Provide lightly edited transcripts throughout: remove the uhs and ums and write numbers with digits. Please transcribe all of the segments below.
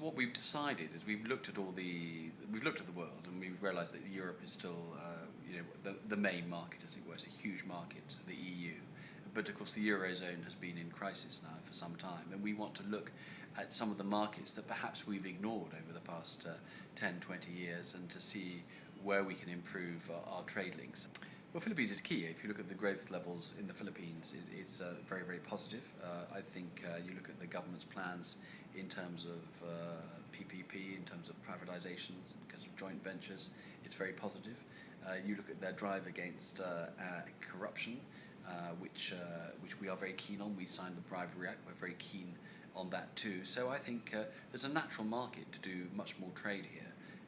what we've decided is we've looked at the world, and we've realised that Europe is still the main market, as it were. It's a huge market, the EU. But of course the Eurozone has been in crisis now for some time, and we want to look at some of the markets that perhaps we've ignored over the past 10, 20 years, and to see where we can improve our trade links. Well, Philippines is key. If you look at the growth levels in the Philippines, it's very, very positive. I think you look at the government's plans in terms of PPP, in terms of privatizations, in terms of joint ventures, it's very positive. You look at their drive against corruption, which we are very keen on. We signed the Bribery Act. We're very keen on that too. So I think there's a natural market to do much more trade here.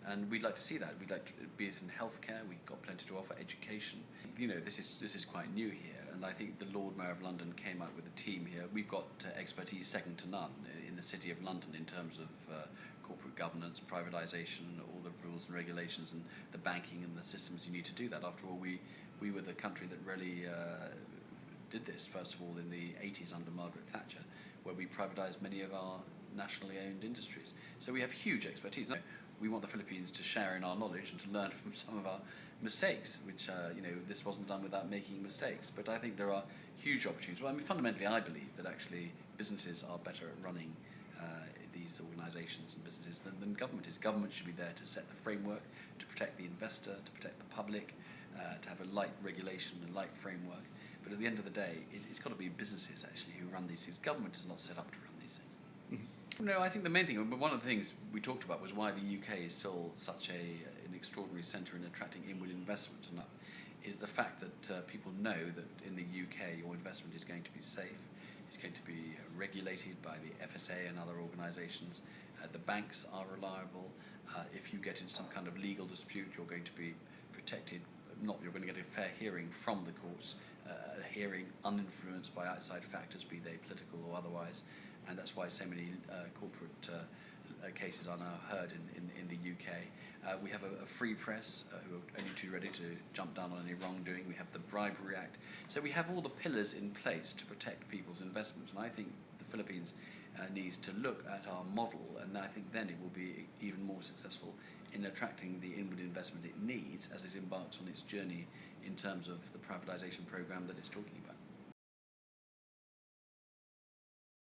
And we'd like to see that. We'd like to, be it in healthcare, we've got plenty to offer, education. This is quite new here, and I think the Lord Mayor of London came up with a team here. We've got expertise second to none in the City of London in terms of corporate governance, privatisation, all the rules and regulations, and the banking and the systems you need to do that. After all, we were the country that really did this, first of all, in the 80s under Margaret Thatcher, where we privatised many of our nationally owned industries. So we have huge expertise. We want the Philippines to share in our knowledge and to learn from some of our mistakes, which, this wasn't done without making mistakes. But I think there are huge opportunities. Well, fundamentally, I believe that actually businesses are better at running these organisations and businesses than government is. Government should be there to set the framework, to protect the investor, to protect the public, to have a light regulation and light framework. But at the end of the day, it's got to be businesses actually who run these things. Government is not set up to run these things. Mm-hmm. No, I think the main thing, one of the things we talked about was why the UK is still such an extraordinary centre in attracting inward investment, and that is the fact that people know that in the UK your investment is going to be safe, it's going to be regulated by the FSA and other organisations, the banks are reliable, if you get into some kind of legal dispute you're going to be protected, you're going to get a fair hearing from the courts, a hearing uninfluenced by outside factors, be they political or otherwise, and that's why so many corporate cases are now heard in the UK. We have a free press who are only too ready to jump down on any wrongdoing. We have the Bribery Act. So we have all the pillars in place to protect people's investments, and I think the Philippines needs to look at our model, and I think then it will be even more successful in attracting the inward investment it needs as it embarks on its journey in terms of the privatisation programme that it's talking about.